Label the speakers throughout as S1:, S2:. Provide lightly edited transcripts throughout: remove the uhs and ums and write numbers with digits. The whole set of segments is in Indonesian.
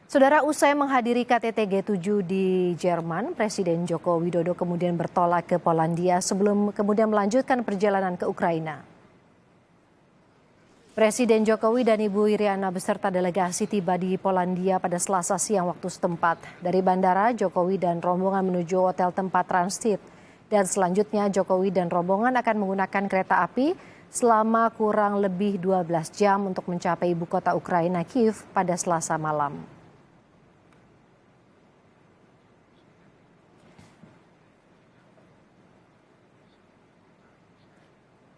S1: Saudara, usai menghadiri KTT G7 di Jerman, Presiden Joko Widodo kemudian bertolak ke Polandia sebelum kemudian melanjutkan perjalanan ke Ukraina. Presiden Jokowi dan Ibu Iriana beserta delegasi tiba di Polandia pada Selasa siang waktu setempat. Dari bandara, Jokowi dan rombongan menuju hotel tempat transit. Dan selanjutnya Jokowi dan rombongan akan menggunakan kereta api selama kurang lebih 12 jam untuk mencapai ibu kota Ukraina, Kiev, pada Selasa malam.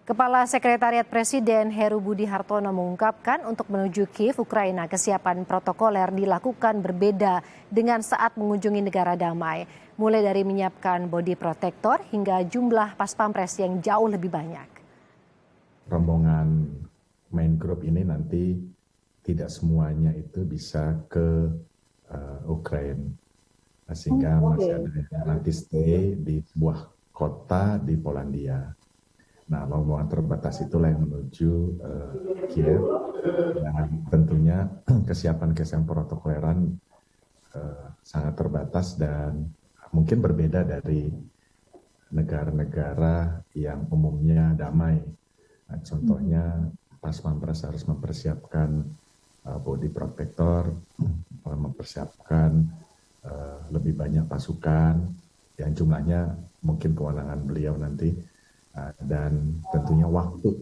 S1: Kepala Sekretariat Presiden Heru Budi Hartono mengungkapkan untuk menuju Kiev, Ukraina, kesiapan protokoler dilakukan berbeda dengan saat mengunjungi negara damai. Mulai dari menyiapkan body protector hingga jumlah paspampres yang jauh lebih banyak.
S2: Rombongan main group ini nanti tidak semuanya itu bisa ke Ukraina. Sehingga masih ada yang nanti stay di sebuah kota di Polandia. Nah, rombongan terbatas itulah yang menuju Kiev, dan tentunya kesiapan protokoleran sangat terbatas dan mungkin berbeda dari negara-negara yang umumnya damai. Nah, contohnya pas Pampres harus mempersiapkan body protector, mempersiapkan lebih banyak pasukan yang jumlahnya mungkin kewenangan beliau nanti. Dan tentunya waktu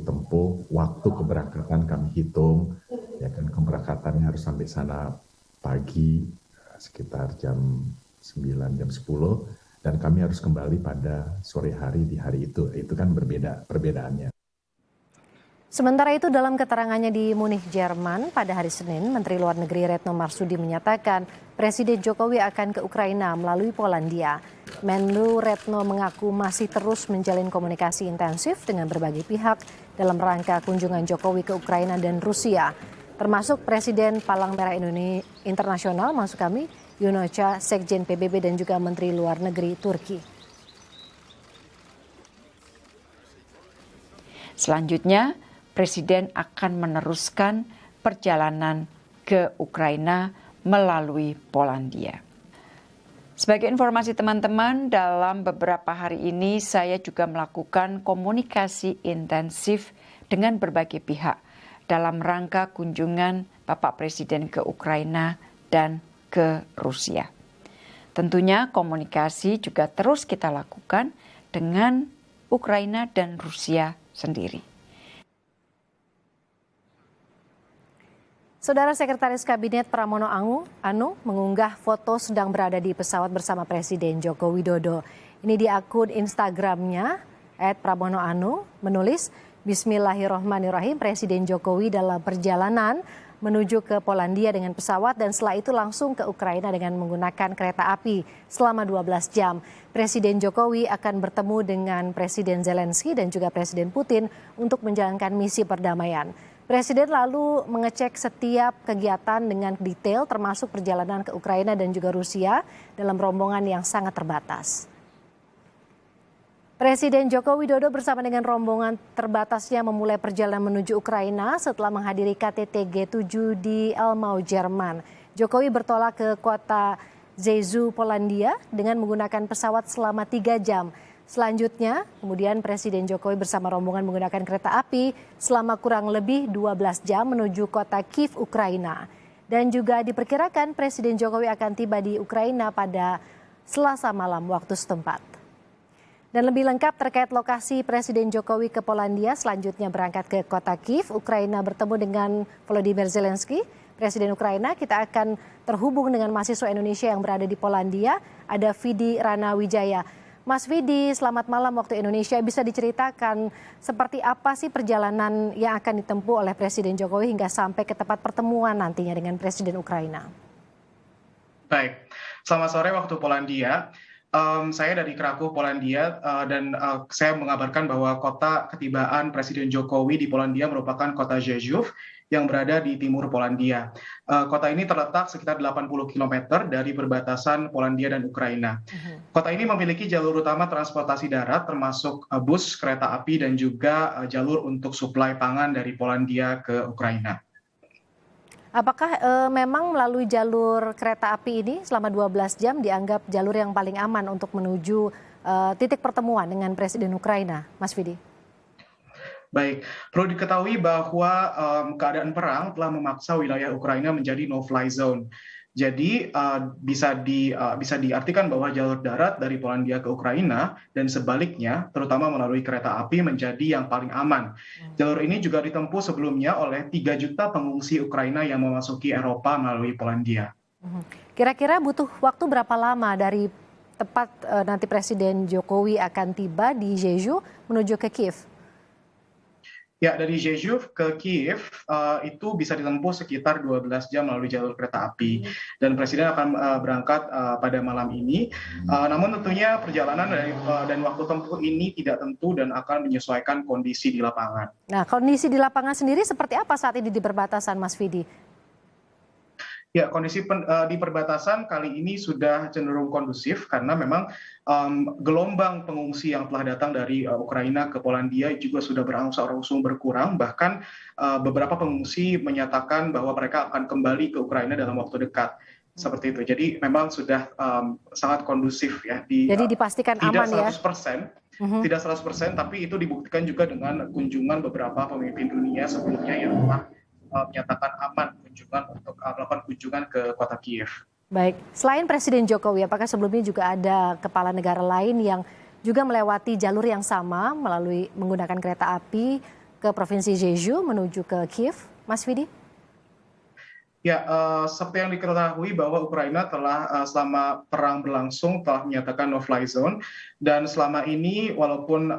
S2: tempuh, waktu keberangkatan kami hitung, ya kan keberangkatannya harus sampai sana pagi sekitar jam 9, jam 10, dan kami harus kembali pada sore hari di hari itu kan berbeda perbedaannya.
S1: Sementara itu dalam keterangannya di Munich, Jerman pada hari Senin, Menteri Luar Negeri Retno Marsudi menyatakan Presiden Jokowi akan ke Ukraina melalui Polandia. Menlu Retno mengaku masih terus menjalin komunikasi intensif dengan berbagai pihak dalam rangka kunjungan Jokowi ke Ukraina dan Rusia, termasuk Presiden Palang Merah Indonesia Internasional, maksud kami, Yunocha, Sekjen PBB dan juga Menteri Luar Negeri Turki.
S3: Selanjutnya, Presiden akan meneruskan perjalanan ke Ukraina melalui Polandia. Sebagai informasi teman-teman, dalam beberapa hari ini saya juga melakukan komunikasi intensif dengan berbagai pihak dalam rangka kunjungan Bapak Presiden ke Ukraina dan ke Rusia. Tentunya komunikasi juga terus kita lakukan dengan Ukraina dan Rusia sendiri.
S1: Saudara, Sekretaris Kabinet Pramono Anung mengunggah foto sedang berada di pesawat bersama Presiden Joko Widodo. Ini di akun Instagramnya, @pramonoanung, menulis, Bismillahirrohmanirrohim, Presiden Jokowi dalam perjalanan menuju ke Polandia dengan pesawat dan setelah itu langsung ke Ukraina dengan menggunakan kereta api selama 12 jam. Presiden Jokowi akan bertemu dengan Presiden Zelensky dan juga Presiden Putin untuk menjalankan misi perdamaian. Presiden lalu mengecek setiap kegiatan dengan detail termasuk perjalanan ke Ukraina dan juga Rusia dalam rombongan yang sangat terbatas. Presiden Joko Widodo bersama dengan rombongan terbatasnya memulai perjalanan menuju Ukraina setelah menghadiri KTT G7 di Elmau, Jerman. Jokowi bertolak ke kota Rzeszów, Polandia dengan menggunakan pesawat selama 3 jam. Selanjutnya, kemudian Presiden Jokowi bersama rombongan menggunakan kereta api selama kurang lebih 12 jam menuju kota Kiev, Ukraina. Dan juga diperkirakan Presiden Jokowi akan tiba di Ukraina pada Selasa malam waktu setempat. Dan lebih lengkap terkait lokasi Presiden Jokowi ke Polandia selanjutnya berangkat ke kota Kiev, Ukraina bertemu dengan Volodymyr Zelensky, Presiden Ukraina. Kita akan terhubung dengan mahasiswa Indonesia yang berada di Polandia, ada Vidi Ranawijaya. Mas Vidi, selamat malam waktu Indonesia. Bisa diceritakan seperti apa sih perjalanan yang akan ditempuh oleh Presiden Jokowi hingga sampai ke tempat pertemuan nantinya dengan Presiden Ukraina?
S4: Baik, selamat sore waktu Polandia. Saya dari Kraków, Polandia, dan saya mengabarkan bahwa kota ketibaan Presiden Jokowi di Polandia merupakan kota Rzeszów yang berada di timur Polandia. Kota ini terletak sekitar 80 km dari perbatasan Polandia dan Ukraina. Kota ini memiliki jalur utama transportasi darat termasuk bus, kereta api, dan juga jalur untuk suplai pangan dari Polandia ke Ukraina.
S1: Apakah memang melalui jalur kereta api ini selama 12 jam dianggap jalur yang paling aman untuk menuju titik pertemuan dengan Presiden Ukraina, Mas Vidi?
S4: Baik, perlu diketahui bahwa keadaan perang telah memaksa wilayah Ukraina menjadi no-fly zone. Jadi bisa diartikan bahwa jalur darat dari Polandia ke Ukraina dan sebaliknya, terutama melalui kereta api menjadi yang paling aman. Jalur ini juga ditempuh sebelumnya oleh 3 juta pengungsi Ukraina yang memasuki Eropa melalui Polandia.
S1: Kira-kira butuh waktu berapa lama dari tepat nanti Presiden Jokowi akan tiba di Jeju menuju ke Kiev?
S4: Ya, dari Jeju ke Kiev itu bisa ditempuh sekitar 12 jam melalui jalur kereta api. Dan Presiden akan berangkat pada malam ini. Namun tentunya perjalanan dan waktu tempuh ini tidak tentu dan akan menyesuaikan kondisi di lapangan.
S1: Nah, kondisi di lapangan sendiri seperti apa saat ini di perbatasan, Mas Vidi?
S4: Ya, kondisi di perbatasan kali ini sudah cenderung kondusif karena memang gelombang pengungsi yang telah datang dari Ukraina ke Polandia juga sudah berangsur-angsur berkurang. Bahkan beberapa pengungsi menyatakan bahwa mereka akan kembali ke Ukraina dalam waktu dekat. Seperti itu. Jadi memang sudah sangat kondusif ya.
S1: Jadi dipastikan aman ya?
S4: Tidak 100%, tapi itu dibuktikan juga dengan kunjungan beberapa pemimpin dunia sebelumnya yang telah menyatakan aman untuk melakukan kunjungan ke kota Kiev.
S1: Baik, selain Presiden Jokowi, apakah sebelumnya juga ada kepala negara lain yang juga melewati jalur yang sama menggunakan kereta api ke Provinsi Jeju menuju ke Kiev, Mas Vidi?
S4: Ya, seperti yang diketahui bahwa Ukraina telah selama perang berlangsung telah menyatakan no-fly zone dan selama ini walaupun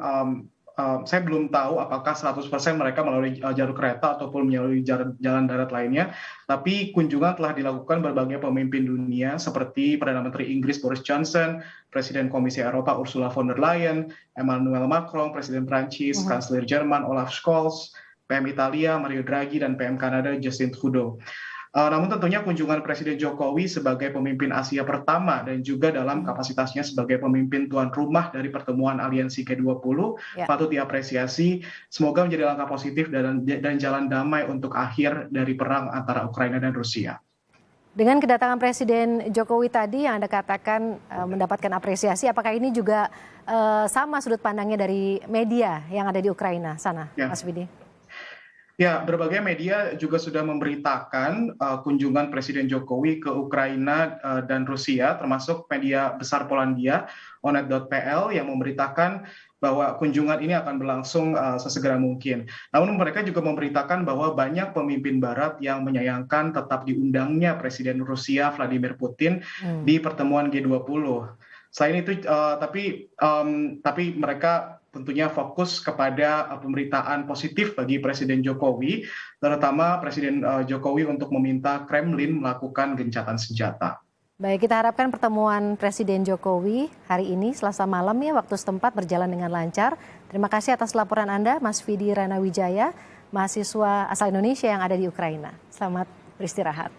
S4: saya belum tahu apakah 100% mereka melalui jalur kereta ataupun melalui jalan darat lainnya, tapi kunjungan telah dilakukan berbagai pemimpin dunia seperti Perdana Menteri Inggris Boris Johnson, Presiden Komisi Eropa Ursula von der Leyen, Emmanuel Macron, Presiden Prancis, Kanselir Jerman Olaf Scholz, PM Italia Mario Draghi, dan PM Kanada Justin Trudeau. Namun tentunya kunjungan Presiden Jokowi sebagai pemimpin Asia pertama dan juga dalam kapasitasnya sebagai pemimpin tuan rumah dari pertemuan Aliansi G20 patut diapresiasi. Semoga menjadi langkah positif dan jalan damai untuk akhir dari perang antara Ukraina dan Rusia.
S1: Dengan kedatangan Presiden Jokowi tadi yang Anda katakan mendapatkan apresiasi, apakah ini juga sama sudut pandangnya dari media yang ada di Ukraina sana, Mas Vidi?
S4: Ya, berbagai media juga sudah memberitakan kunjungan Presiden Jokowi ke Ukraina dan Rusia, termasuk media besar Polandia, onet.pl, yang memberitakan bahwa kunjungan ini akan berlangsung sesegera mungkin. Namun mereka juga memberitakan bahwa banyak pemimpin Barat yang menyayangkan tetap diundangnya Presiden Rusia Vladimir Putin di pertemuan G20. Selain itu, tapi mereka tentunya fokus kepada pemberitaan positif bagi Presiden Jokowi, terutama Presiden Jokowi untuk meminta Kremlin melakukan gencatan senjata.
S1: Baik, kita harapkan pertemuan Presiden Jokowi hari ini Selasa malam ya waktu setempat berjalan dengan lancar. Terima kasih atas laporan Anda, Mas Vidi Ranawijaya, mahasiswa asal Indonesia yang ada di Ukraina. Selamat beristirahat.